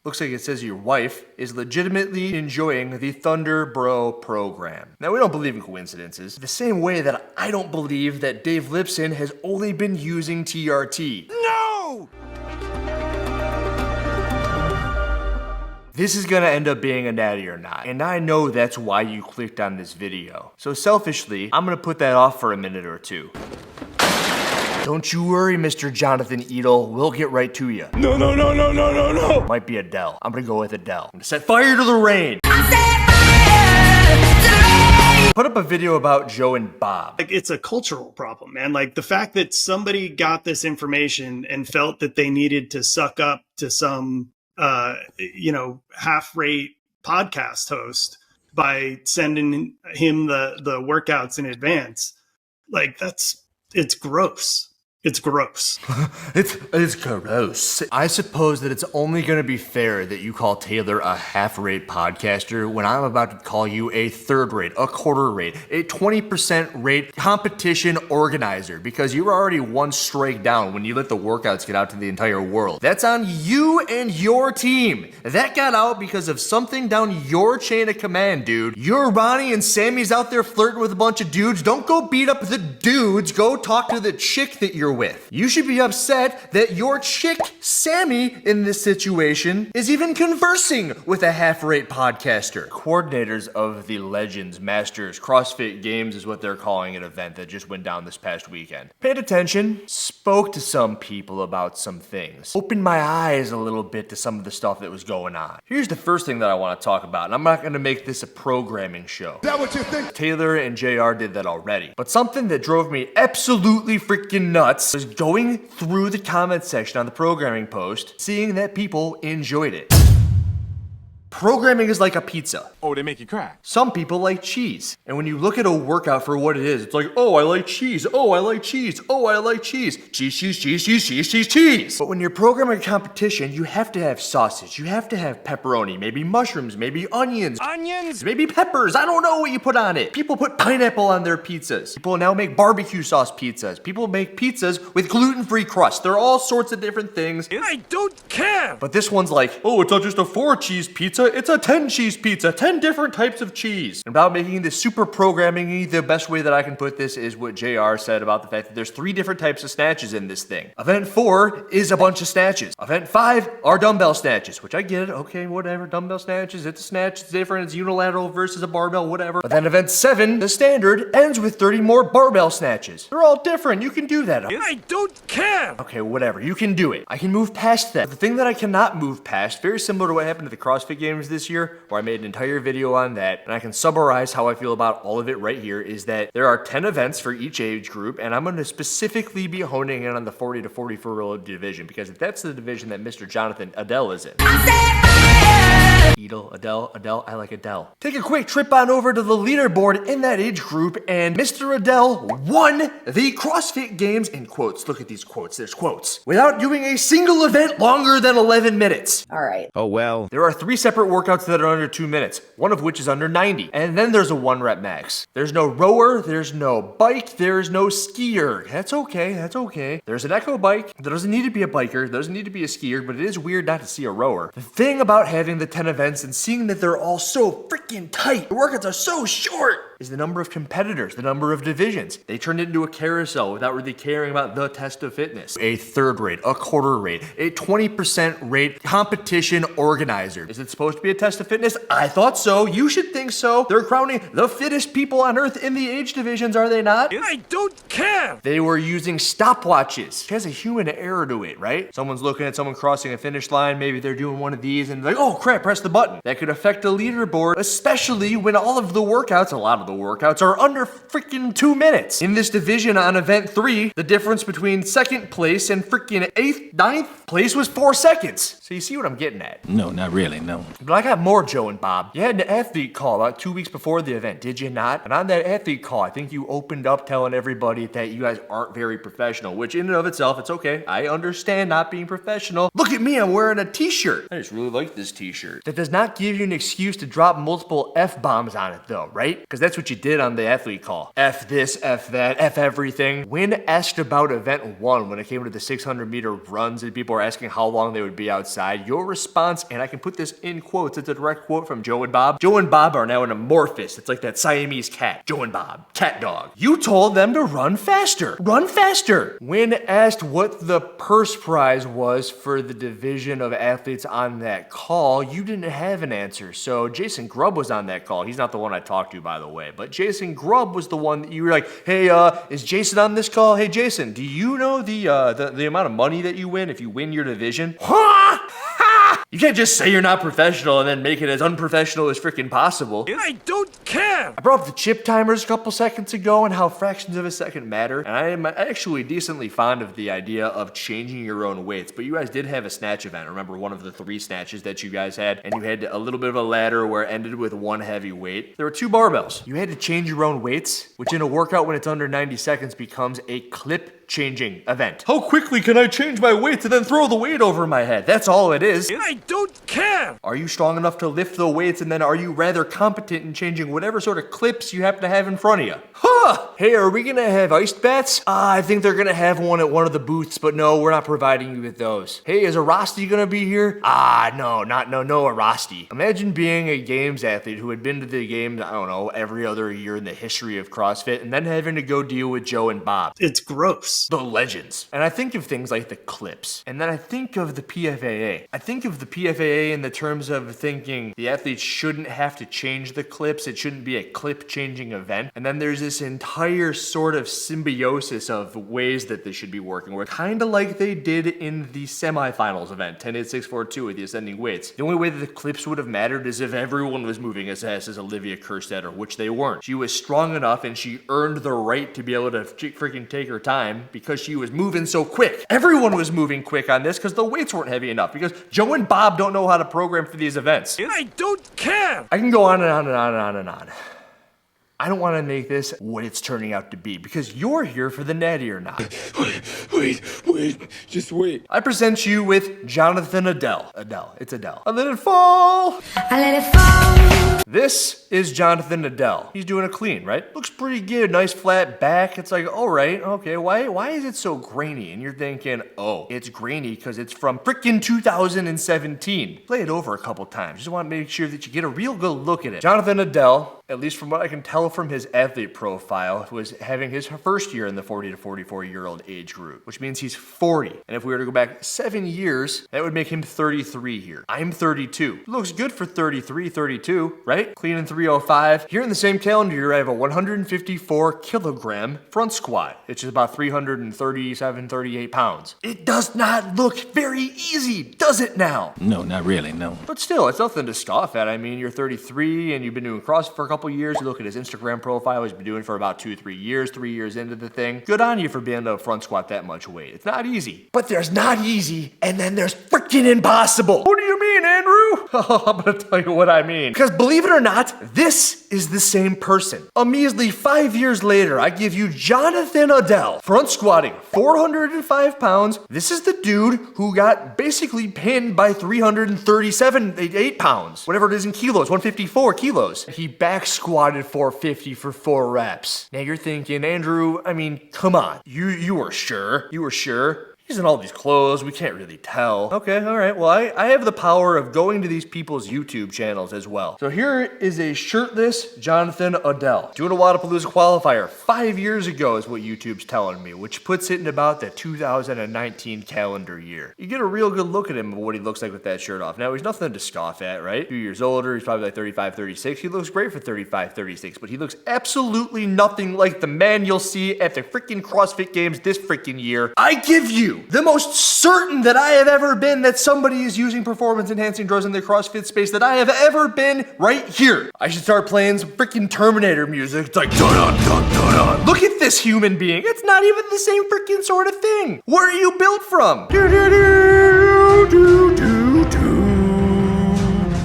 Looks like it says your wife is legitimately enjoying the Thunder Bro program. Now, we don't believe in coincidences, the same way that I don't believe that Dave Lipson has only been using TRT. No! This is gonna end up being a natty or not, and I know that's why you clicked on this video. So selfishly, I'm gonna put that off for a minute or two. Don't you worry, Mr. Jonathan Edel, we'll get right to you. No. Might be Adele. I'm gonna go with Adele. I'm gonna set fire to the rain. Put up a video about Joe and Bob. Like, it's a cultural problem, man. Like, the fact that somebody got this information and felt that they needed to suck up to some, half-rate podcast host by sending him the workouts in advance. Like, it's gross. It's gross. It's gross. I suppose that it's only going to be fair that you call Taylor a half-rate podcaster when I'm about to call you a third-rate, a quarter-rate, a 20% rate competition organizer, because you were already one strike down when you let the workouts get out to the entire world. That's on you and your team. That got out because of something down your chain of command, dude. Your Ronnie and Sammy's out there flirting with a bunch of dudes. Don't go beat up the dudes. Go talk to the chick that you're with. You should be upset that your chick, Sammy, in this situation, is even conversing with a half-rate podcaster. Coordinators of the Legends Masters CrossFit Games is what they're calling an event that just went down this past weekend. Paid attention, spoke to some people about some things, opened my eyes a little bit to some of the stuff that was going on. Here's the first thing that I want to talk about, and I'm not going to make this a programming show. Is that what you think? Taylor and JR did that already. But something that drove me absolutely freaking nuts was going through the comment section on the programming post, seeing that people enjoyed it. Programming is like a pizza. Oh, they make you cry. Some people like cheese. And when you look at a workout for what it is, it's like, oh, I like cheese. Oh, I like cheese. Oh, I like cheese. Cheese. But when you're programming a competition, you have to have sausage. You have to have pepperoni, maybe mushrooms, maybe onions. Maybe peppers. I don't know what you put on it. People put pineapple on their pizzas. People now make barbecue sauce pizzas. People make pizzas with gluten-free crust. There are all sorts of different things. And I don't care. But this one's like, oh, it's not just a 4-cheese pizza. It's a 10-cheese pizza, 10 different types of cheese. And about making this super programming, the best way that I can put this is what JR said about the fact that there's 3 different types of snatches in this thing. Event 4 is a bunch of snatches. Event 5 are dumbbell snatches, which I get it. Okay, whatever, dumbbell snatches, it's a snatch, it's different, it's unilateral versus a barbell, whatever. But then event 7, the standard, ends with 30 more barbell snatches. They're all different, you can do that. And I don't care. Okay, whatever, you can do it. I can move past that. But the thing that I cannot move past, very similar to what happened to the CrossFit Games this year, where I made an entire video on that, and I can summarize how I feel about all of it right here, is that there are 10 events for each age group, and I'm going to specifically be honing in on the 40 to 44-year-old division, because that's the division that Mr. Jonathan Adele is in. Adele, I like Adele. Take a quick trip on over to the leaderboard in that age group, and Mr. Adele won the CrossFit Games, in quotes, look at these quotes, there's quotes, without doing a single event longer than 11 minutes. All right. Oh, well. There are 3 separate workouts that are under 2 minutes, one of which is under 90, and then there's a 1-rep max. There's no rower, there's no bike, there's no skier. That's okay. There's an echo bike. There doesn't need to be a biker, there doesn't need to be a skier, but it is weird not to see a rower. The thing about having the 10 events and seeing that they're all so freaking tight, the workouts are so short, is the number of competitors, the number of divisions. They turned it into a carousel without really caring about the test of fitness. A third rate, a quarter rate, a 20% rate competition organizer. Is it supposed to be a test of fitness? I thought so. You should think so. They're crowning the fittest people on earth in the age divisions, are they not? And I don't care. They were using stopwatches. It has a human error to it, right? Someone's looking at someone crossing a finish line. Maybe they're doing one of these and like, oh crap, press the button. That could affect the leaderboard, especially when all of the workouts, a lot of the workouts are under freaking 2 minutes. In this division on event 3, the difference between 2nd place and freaking 8th, 9th place was 4 seconds. So you see what I'm getting at? No, not really, no. But I got more, Joe and Bob. You had an athlete call about 2 weeks before the event, did you not? And on that athlete call, I think you opened up telling everybody that you guys aren't very professional, which in and of itself, it's okay. I understand not being professional. Look at me, I'm wearing a t-shirt. I just really like this t-shirt. That does not give you an excuse to drop multiple F-bombs on it though, right? Because that's what what you did on the athlete call. F this, F that, F everything. When asked about event 1, when it came to the 600-meter runs and people were asking how long they would be outside, your response, and I can put this in quotes, it's a direct quote from Joe and Bob. Joe and Bob are now an amorphous. It's like that Siamese cat. Joe and Bob, cat dog. You told them to run faster. Run faster. When asked what the purse prize was for the division of athletes on that call, you didn't have an answer. So Jason Grubb was on that call. He's not the one I talked to, by the way, but Jason Grubb was the one that you were like, hey, is Jason on this call? Hey, Jason, do you know the amount of money that you win if you win your division? Huh? You can't just say you're not professional and then make it as unprofessional as freaking possible. I don't care! I brought up the chip timers a couple seconds ago and how fractions of a second matter, and I am actually decently fond of the idea of changing your own weights, but you guys did have a snatch event. Remember one of the 3 snatches that you guys had, and you had a little bit of a ladder where it ended with 1 heavy weight. There were 2 barbells. You had to change your own weights, which in a workout when it's under 90 seconds becomes a clip changing event. How quickly can I change my weights and then throw the weight over my head? That's all it is. I don't care! Are you strong enough to lift the weights, and then are you rather competent in changing whatever sort of clips you happen to have in front of you? Huh! Hey, are we gonna have iced bats? I think they're gonna have one at one of the booths, but no, we're not providing you with those. Hey, is Arasti gonna be here? No Arasti. Imagine being a games athlete who had been to the games, I don't know, every other year in the history of CrossFit, and then having to go deal with Joe and Bob. It's gross. The legends. And I think of things like the clips. And then I think of the PFAA. I think of the PFAA in the terms of thinking the athletes shouldn't have to change the clips. It shouldn't be a clip changing event. And then there's this entire sort of symbiosis of ways that they should be working with. Kind of like they did in the semifinals event, 10-8-6-4-2 with the ascending weights. The only way that the clips would have mattered is if everyone was moving as fast as Olivia Kerstetter, which they weren't. She was strong enough and she earned the right to be able to freaking take her time because she was moving so quick. Everyone was moving quick on this because the weights weren't heavy enough, because Joe and Bob don't know how to program for these events. I don't care! I can go on and on and on and on and on. I don't want to make this what it's turning out to be, because you're here for the natty or not. Wait, just wait. I present you with Jonathan Adele. It's Adele. I let it fall. I let it fall. This is Jonathan Adele. He's doing a clean, right? Looks pretty good. Nice flat back. It's like, all right, okay, why is it so grainy? And you're thinking, oh, it's grainy because it's from frickin' 2017. Play it over a couple times. Just want to make sure that you get a real good look at it. Jonathan Adele, at least from what I can tell from his athlete profile, was having his first year in the 40 to 44-year-old age group, which means he's 40. And if we were to go back 7 years, that would make him 33 here. I'm 32. Looks good for 33, 32, right? Clean in 305. Here in the same calendar year, I have a 154 kilogram front squat, which is about 337, 38 pounds. It does not look very easy, does it now? No, not really, no. But still, it's nothing to scoff at. I mean, you're 33 and you've been doing CrossFit for a couple years. You look at his Instagram profile, he's been doing it for about 2-3 years, 3 years into the thing. Good on you for being able to front squat that much weight. It's not easy. But there's not easy, and then there's freaking impossible. What do you mean, Andrew? I'm gonna tell you what I mean. Because believe it or not, this is the same person. A measly 5 years later, I give you Jonathan Adele, front squatting 405 pounds. This is the dude who got basically pinned by 337, 8 pounds. Whatever it is in kilos, 154 kilos. He back squatted 450 for 4 reps. Now you're thinking, Andrew, I mean, come on. You were sure? You were sure? He's in all these clothes, we can't really tell. Okay, all right, well, I have the power of going to these people's YouTube channels as well. So here is a shirtless Jonathan Adele doing a Wadapalooza qualifier 5 years ago is what YouTube's telling me, which puts it in about the 2019 calendar year. You get a real good look at him of what he looks like with that shirt off. Now, he's nothing to scoff at, right? 2 years older, he's probably like 35, 36. He looks great for 35, 36, but he looks absolutely nothing like the man you'll see at the freaking CrossFit Games this freaking year. I give you the most certain that I have ever been that somebody is using performance enhancing drugs in the CrossFit space that I have ever been right here. I should start playing some freaking Terminator music. It's like, dun dun dun dun. Look at this human being. It's not even the same freaking sort of thing. Where are you built from? Do do do do do do.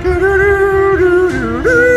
Do do do do do do.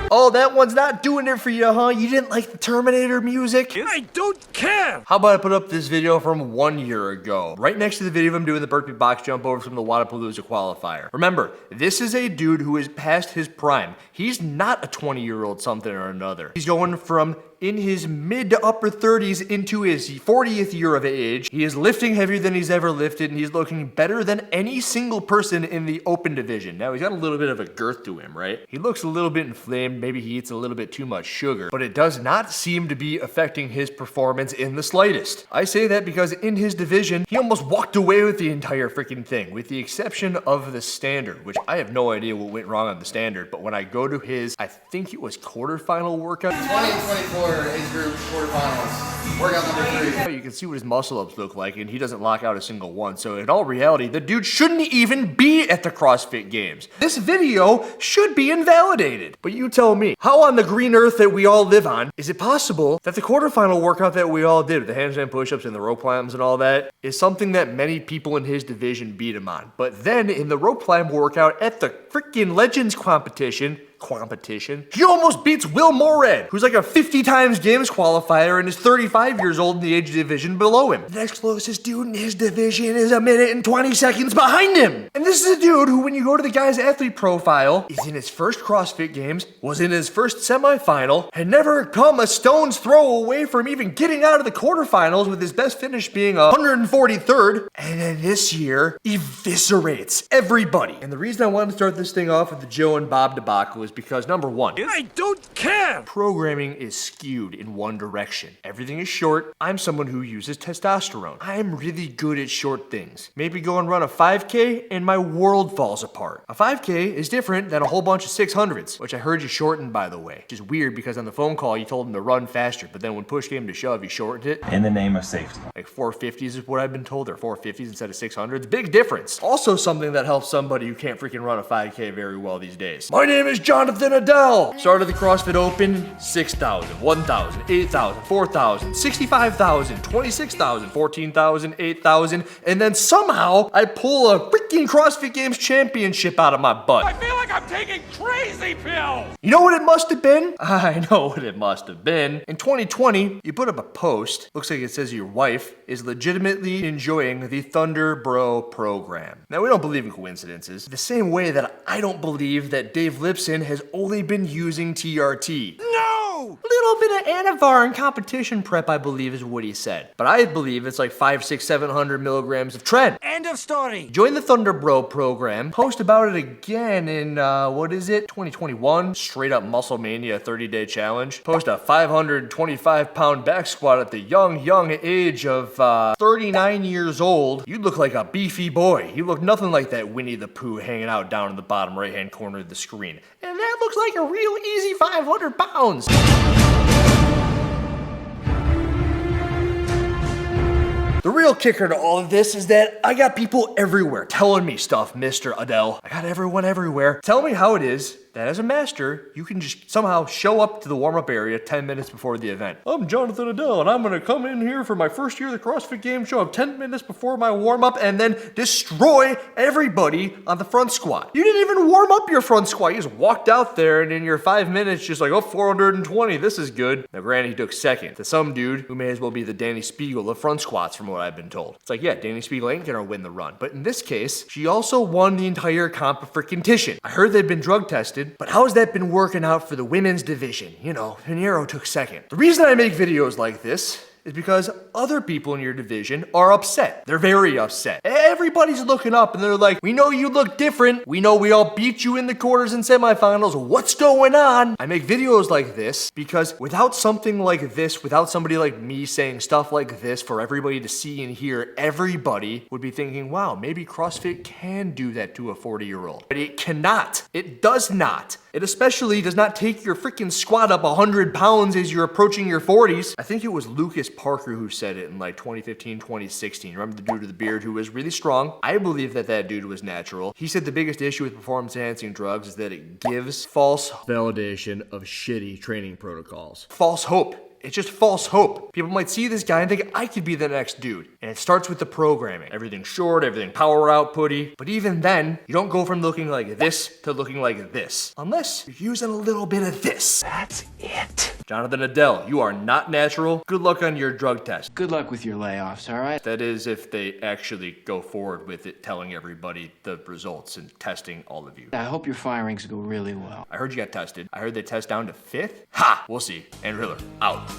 Oh, that one's not doing it for you, huh? You didn't like the Terminator music? I don't care. How about I put up this video from 1 year ago? Right next to the video of him doing the burpee box jump over from the Wadapalooza qualifier. Remember, this is a dude who is past his prime. He's not a 20-year-old something or another. He's going from in his mid to upper 30s into his 40th year of age. He is lifting heavier than he's ever lifted, and he's looking better than any single person in the open division. Now, he's got a little bit of a girth to him, right? He looks a little bit inflamed. Maybe he eats a little bit too much sugar, but it does not seem to be affecting his performance in the slightest. I say that because in his division, he almost walked away with the entire freaking thing, with the exception of the standard, which I have no idea what went wrong on the standard, but when I go to his, I think it was quarterfinal workout. 2024 age group quarterfinals. Workout number 3. You can see what his muscle ups look like, and he doesn't lock out a single one. So in all reality, the dude shouldn't even be at the CrossFit Games. This video should be invalidated. But you tell me, how on the green earth that we all live on, is it possible that the quarterfinal workout that we all did, the handstand push-ups and the rope climbs and all that, is something that many people in his division beat him on? But then in the rope climb workout at the freaking Legends competition, he almost beats Will Moorhead, who's like a 50 times games qualifier and is 35 years old in the age division below him. The next closest dude in his division is 1 minute and 20 seconds behind him. And this is a dude who, when you go to the guy's athlete profile, is in his first CrossFit Games, was in his first semifinal, had never come a stone's throw away from even getting out of the quarterfinals, with his best finish being 143rd. And then this year, eviscerates everybody. And the reason I wanted to start this thing off with the Joe and Bob debacle is because, number one, I don't care. programming is skewed in one direction. Everything is short. I'm someone who uses testosterone. I'm really good at short things. Maybe go and run a 5K and my world falls apart. A 5K is different than a whole bunch of 600s, which I heard you shortened, by the way. Which is weird because on the phone call you told him to run faster, but then when push came to shove, you shortened it. In the name of safety. Like 450s is what I've been told, or 450s instead of 600s. Big difference. Also something that helps somebody who can't freaking run a 5K very well these days. My name is Jonathan Adele. Started the CrossFit Open, 6,000, 1,000, 8,000, 4,000, 65,000, 26,000, 14,000, 8,000, and then somehow I pull a freaking CrossFit Games championship out of my butt. I feel like I'm taking crazy pills. You know what it must have been? I know what it must have been. In 2020, you put up a post, looks like it says your wife is legitimately enjoying the Thunder Bro program. Now, we don't believe in coincidences, the same way that I don't believe that Dave Lipson has only been using TRT. No! A little bit of Anavar and competition prep, I believe, is what he said. But I believe it's like 500, 600, 700 milligrams of tren. End of story. Join the Thunder Bro program. Post about it again in, 2021? Straight up Muscle Mania 30-day challenge. Post a 525-pound back squat at the young age of 39 years old. You look like a beefy boy. You look nothing like that Winnie the Pooh hanging out down in the bottom right-hand corner of the screen. And that looks like a real easy 500 pounds. The real kicker to all of this is that I got people everywhere telling me stuff, Mr. Adele. I got everyone everywhere. Tell me how it is that as a master, you can just somehow show up to the warm-up area 10 minutes before the event. I'm Jonathan Adele, and I'm gonna come in here for my first year of the CrossFit Games, show up 10 minutes before my warm-up, and then destroy everybody on the front squat. You didn't even warm up your front squat. You just walked out there, and in your 5 minutes, just like, 420, this is good. Now, granted, he took second to some dude who may as well be the Danny Spiegel of front squats, from what I've been told. It's like, yeah, Danny Spiegel ain't gonna win the run. But in this case, she also won the entire competition. I heard they've been drug tested, but how has that been working out for the women's division? You know, Pinheiro took second. The reason I make videos like this is because other people in your division are upset. They're very upset. Everybody's looking up and they're like, we know you look different. We know we all beat you in the quarters and semifinals. What's going on? I make videos like this because without something like this, without somebody like me saying stuff like this for everybody to see and hear, everybody would be thinking, wow, maybe CrossFit can do that to a 40-year-old. But it cannot. It does not. It especially does not take your freaking squat up 100 pounds as you're approaching your 40s. I think it was Lucas Parker who said it in like 2015, 2016. Remember the dude with the beard who was really strong? I believe that that dude was natural. He said the biggest issue with performance-enhancing drugs is that it gives false validation of shitty training protocols. False hope. It's just false hope. People might see this guy and think, I could be the next dude. And it starts with the programming. Everything short, everything power outputty. But even then, you don't go from looking like this to looking like this. Unless you're using a little bit of this. That's it. Jonathan Adele, you are not natural. Good luck on your drug test. Good luck with your layoffs, all right? That is if they actually go forward with it, telling everybody the results and testing all of you. I hope your firings go really well. I heard you got tested. I heard they test down to 5th. Ha! We'll see. And Hiller, out.